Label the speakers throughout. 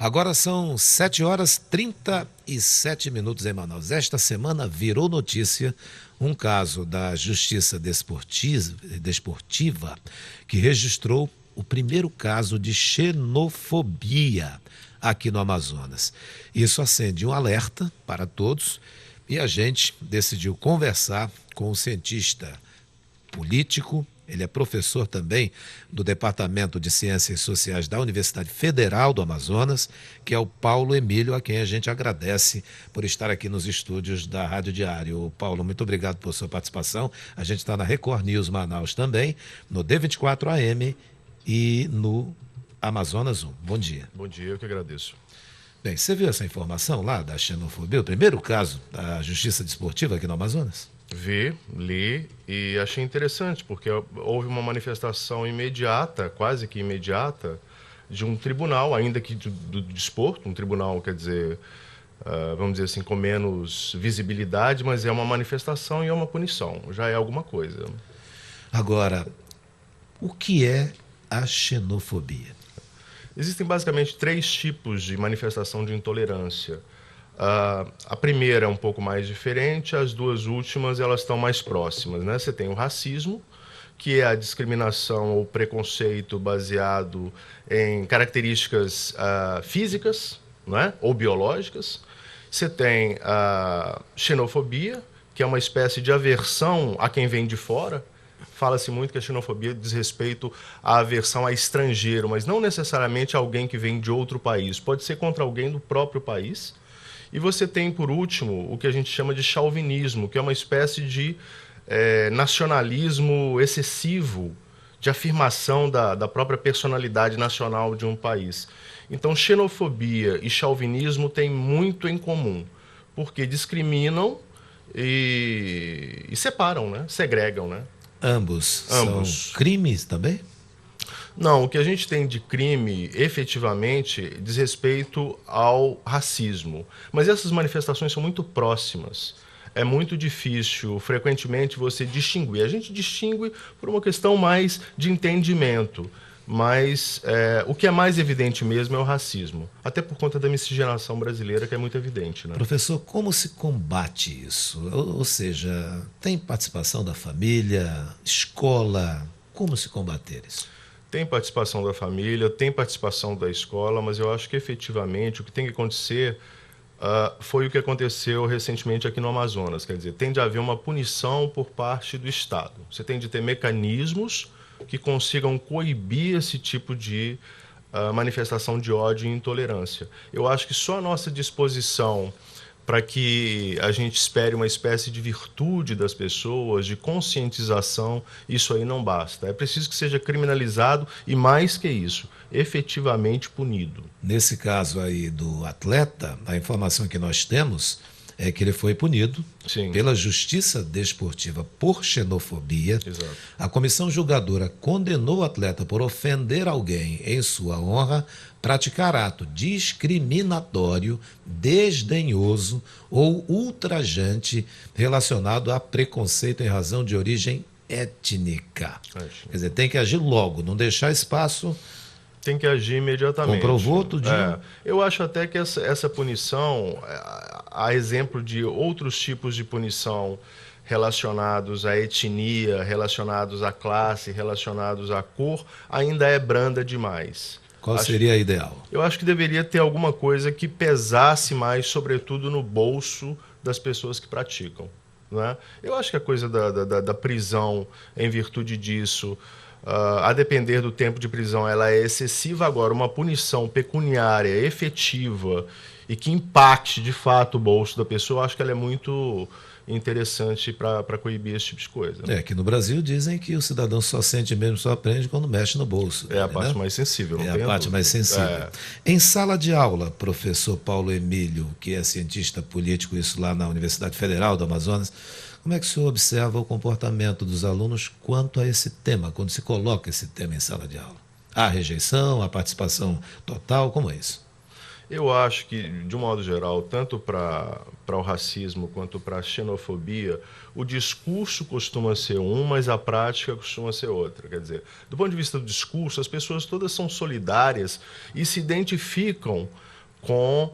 Speaker 1: Agora são 7h37 em Manaus. Esta semana virou notícia um caso da Justiça Desportiva que registrou o primeiro caso de xenofobia aqui no Amazonas. Isso acende um alerta para todos e a gente decidiu conversar com o cientista político. Ele é professor também do Departamento de Ciências Sociais da Universidade Federal do Amazonas, que é o Paulo Emílio, a quem a gente agradece por estar aqui nos estúdios da Rádio Diário. Paulo, muito obrigado por sua participação. A gente está na Record News Manaus também, no D24 AM e no Amazonas 1. Bom dia.
Speaker 2: Bom dia, eu que agradeço.
Speaker 1: Bem, você viu essa informação lá da xenofobia, o primeiro caso da Justiça Desportiva aqui no Amazonas?
Speaker 2: Vi, li e achei interessante, porque houve uma manifestação imediata, quase que imediata, de um tribunal, ainda que do desporto, um tribunal, quer dizer, vamos dizer assim, com menos visibilidade, mas é uma manifestação e é uma punição, já é alguma coisa.
Speaker 1: Agora, o que é a xenofobia?
Speaker 2: Existem basicamente 3 tipos de manifestação de intolerância. A primeira é um pouco mais diferente, as 2 últimas elas estão mais próximas, né? Você tem o racismo, que é a discriminação ou preconceito baseado em características físicas, né? Ou biológicas. Você tem a xenofobia, que é uma espécie de aversão a quem vem de fora. Fala-se muito que a xenofobia diz respeito à aversão a estrangeiro, mas não necessariamente alguém que vem de outro país. Pode ser contra alguém do próprio país. E você tem, por último, o que a gente chama de chauvinismo, que é uma espécie de nacionalismo excessivo, de afirmação da própria personalidade nacional de um país. Então, xenofobia e chauvinismo têm muito em comum, porque discriminam e separam, né? Segregam, né?
Speaker 1: Ambos são crimes também?
Speaker 2: Não, o que a gente tem de crime, efetivamente, diz respeito ao racismo. Mas essas manifestações são muito próximas. É muito difícil, frequentemente, você distinguir. A gente distingue por uma questão mais de entendimento. Mas o que é mais evidente mesmo é o racismo. Até por conta da miscigenação brasileira, que é muito evidente, né?
Speaker 1: Professor, como se combate isso? Ou seja, tem participação da família, escola? Como se combater isso?
Speaker 2: Tem participação da família, tem participação da escola, mas eu acho que efetivamente o que tem que acontecer foi o que aconteceu recentemente aqui no Amazonas. Quer dizer, tem de haver uma punição por parte do Estado. Você tem de ter mecanismos que consigam coibir esse tipo de manifestação de ódio e intolerância. Eu acho que só a nossa disposição para que a gente espere uma espécie de virtude das pessoas, de conscientização, isso aí não basta. É preciso que seja criminalizado e, mais que isso, efetivamente punido.
Speaker 1: Nesse caso aí do atleta, a informação que nós temos é que ele foi punido pela Justiça Desportiva por xenofobia.
Speaker 2: Exato.
Speaker 1: A comissão julgadora condenou o atleta por ofender alguém em sua honra, praticar ato discriminatório, desdenhoso ou ultrajante relacionado a preconceito em razão de origem étnica. Quer dizer, tem que agir logo, não deixar espaço.
Speaker 2: Tem que agir imediatamente.
Speaker 1: Comprovou outro dia?
Speaker 2: Eu acho até que essa punição, a exemplo de outros tipos de punição relacionados à etnia, relacionados à classe, relacionados à cor, ainda é branda demais.
Speaker 1: Qual seria a ideal?
Speaker 2: Eu acho que deveria ter alguma coisa que pesasse mais, sobretudo no bolso das pessoas que praticam, não é? Eu acho que a coisa da prisão, em virtude disso, a depender do tempo de prisão, ela é excessiva. Agora, uma punição pecuniária efetiva e que impacte de fato o bolso da pessoa, eu acho que ela é muito interessante para coibir esse tipo de coisa.
Speaker 1: Aqui no Brasil dizem que o cidadão só sente mesmo, só aprende quando mexe no bolso.
Speaker 2: É a parte mais sensível. Não
Speaker 1: é a parte mais sensível. Em sala de aula, professor Paulo Emílio, que é cientista político, isso lá na Universidade Federal do Amazonas, como é que o senhor observa o comportamento dos alunos quanto a esse tema, quando se coloca esse tema em sala de aula? Há rejeição, há participação total, como é isso?
Speaker 2: Eu acho que, de um modo geral, tanto para o racismo quanto para a xenofobia, o discurso costuma ser um, mas a prática costuma ser outra. Quer dizer, do ponto de vista do discurso, as pessoas todas são solidárias e se identificam com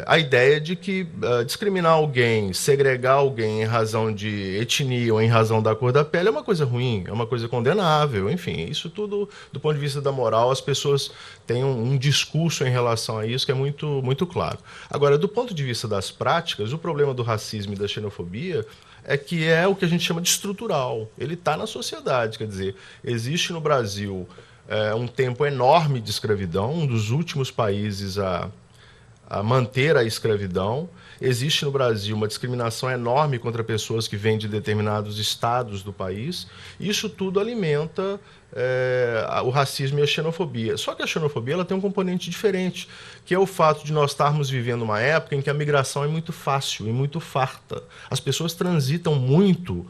Speaker 2: a ideia de que discriminar alguém, segregar alguém em razão de etnia ou em razão da cor da pele é uma coisa ruim, é uma coisa condenável. Enfim, isso tudo, do ponto de vista da moral, as pessoas têm um discurso em relação a isso que é muito, muito claro. Agora, do ponto de vista das práticas, o problema do racismo e da xenofobia é que é o que a gente chama de estrutural. Ele está na sociedade, quer dizer, existe no Brasil um tempo enorme de escravidão, um dos últimos países a manter a escravidão. Existe no Brasil uma discriminação enorme contra pessoas que vêm de determinados estados do país. Isso tudo alimenta o racismo e a xenofobia. Só que a xenofobia ela tem um componente diferente, que é o fato de nós estarmos vivendo uma época em que a migração é muito fácil e muito farta. As pessoas transitam muito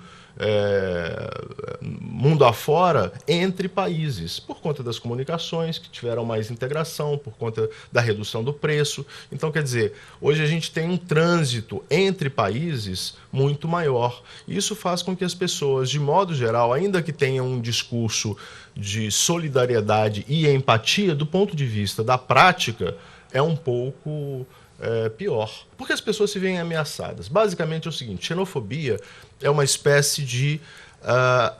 Speaker 2: mundo afora entre países, por conta das comunicações que tiveram mais integração, por conta da redução do preço. Então, quer dizer, hoje a gente tem um trânsito entre países muito maior. E isso faz com que as pessoas, de modo geral, ainda que tenham um discurso de solidariedade e empatia, do ponto de vista da prática, é um pouco pior. Porque as pessoas se veem ameaçadas. Basicamente é o seguinte, xenofobia é uma espécie de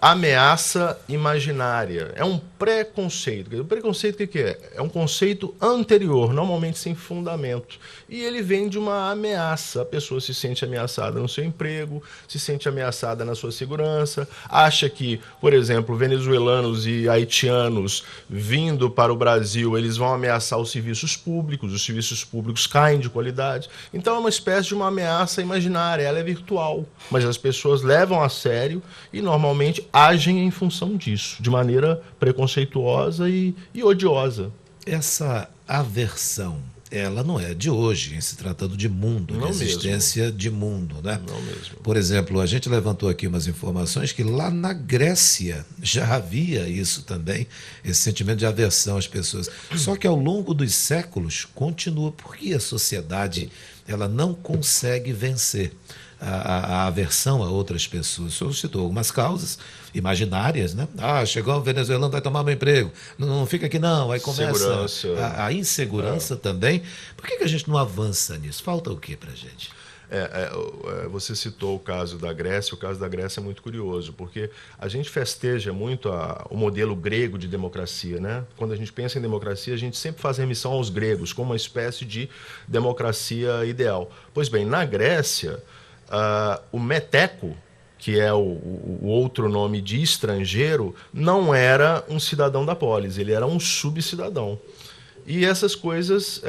Speaker 2: ameaça imaginária. É um preconceito. O preconceito o que é? É um conceito anterior, normalmente sem fundamento. E ele vem de uma ameaça. A pessoa se sente ameaçada no seu emprego, se sente ameaçada na sua segurança, acha que, por exemplo, venezuelanos e haitianos vindo para o Brasil, eles vão ameaçar os serviços públicos caem de qualidade. Então é uma espécie de uma ameaça imaginária, ela é virtual, mas as pessoas levam a sério e normalmente agem em função disso, de maneira preconceituosa e odiosa.
Speaker 1: Essa aversão, ela não é de hoje, em se tratando de mundo, de existência mesmo. De mundo, né?
Speaker 2: Não mesmo.
Speaker 1: Por exemplo, a gente levantou aqui umas informações que lá na Grécia já havia isso também, esse sentimento de aversão às pessoas. Só que ao longo dos séculos continua, porque a sociedade ela não consegue vencer a aversão a outras pessoas. O senhor citou algumas causas imaginárias, né? Chegou um venezuelano, vai tomar meu emprego. Não fica aqui não. Aí começa a insegurança também. Por que a gente não avança nisso? Falta o quê para a gente?
Speaker 2: Você citou o caso da Grécia. O caso da Grécia é muito curioso, porque a gente festeja muito o modelo grego de democracia, né? Quando a gente pensa em democracia, a gente sempre faz remissão aos gregos, como uma espécie de democracia ideal. Pois bem, na Grécia, o meteco, que é o outro nome de estrangeiro, não era um cidadão da polis, ele era um subcidadão. E essas coisas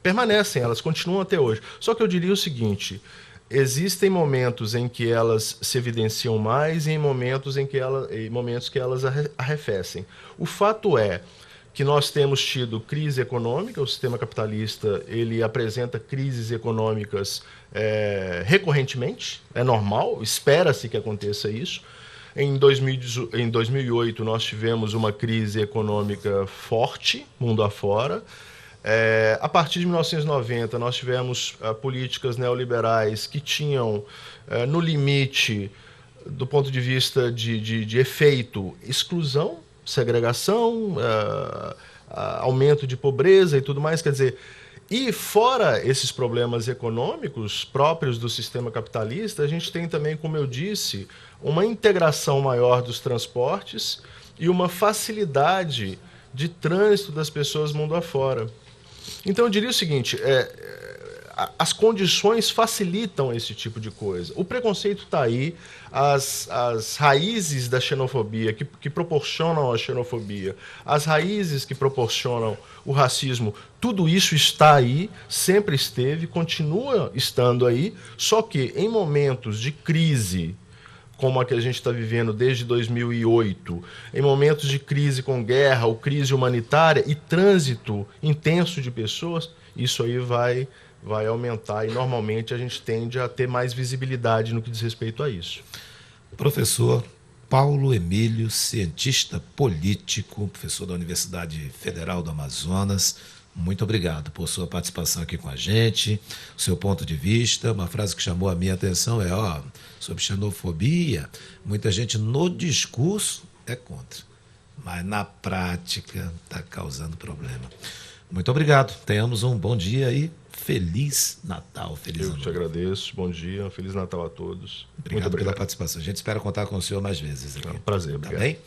Speaker 2: permanecem, elas continuam até hoje. Só que eu diria o seguinte, existem momentos em que elas se evidenciam mais e momentos que elas arrefecem. O fato é que nós temos tido crise econômica, o sistema capitalista ele apresenta crises econômicas recorrentemente, é normal, espera-se que aconteça isso. Em 2008 nós tivemos uma crise econômica forte, mundo afora. A partir de 1990 nós tivemos políticas neoliberais que tinham no limite, do ponto de vista de efeito, exclusão, segregação, aumento de pobreza e tudo mais, quer dizer, e fora esses problemas econômicos próprios do sistema capitalista, a gente tem também, como eu disse, uma integração maior dos transportes e uma facilidade de trânsito das pessoas mundo afora. Então eu diria o seguinte, as condições facilitam esse tipo de coisa. O preconceito está aí, as raízes da xenofobia que proporcionam a xenofobia, as raízes que proporcionam o racismo, tudo isso está aí, sempre esteve, continua estando aí, só que em momentos de crise, como a que a gente está vivendo desde 2008, em momentos de crise com guerra ou crise humanitária e trânsito intenso de pessoas, isso aí vai aumentar e normalmente a gente tende a ter mais visibilidade no que diz respeito a isso.
Speaker 1: Professor Paulo Emílio, cientista político, professor da Universidade Federal do Amazonas. Muito obrigado por sua participação aqui com a gente, o seu ponto de vista. Uma frase que chamou a minha atenção é, sobre xenofobia, muita gente no discurso é contra, mas na prática está causando problema. Muito obrigado, tenhamos um bom dia e Feliz Natal, feliz ano.
Speaker 2: Eu te agradeço, bom dia, Feliz Natal a todos.
Speaker 1: Obrigado pela participação. A gente espera contar com o senhor mais vezes aqui.
Speaker 2: É um prazer, obrigado.
Speaker 1: Tá bem?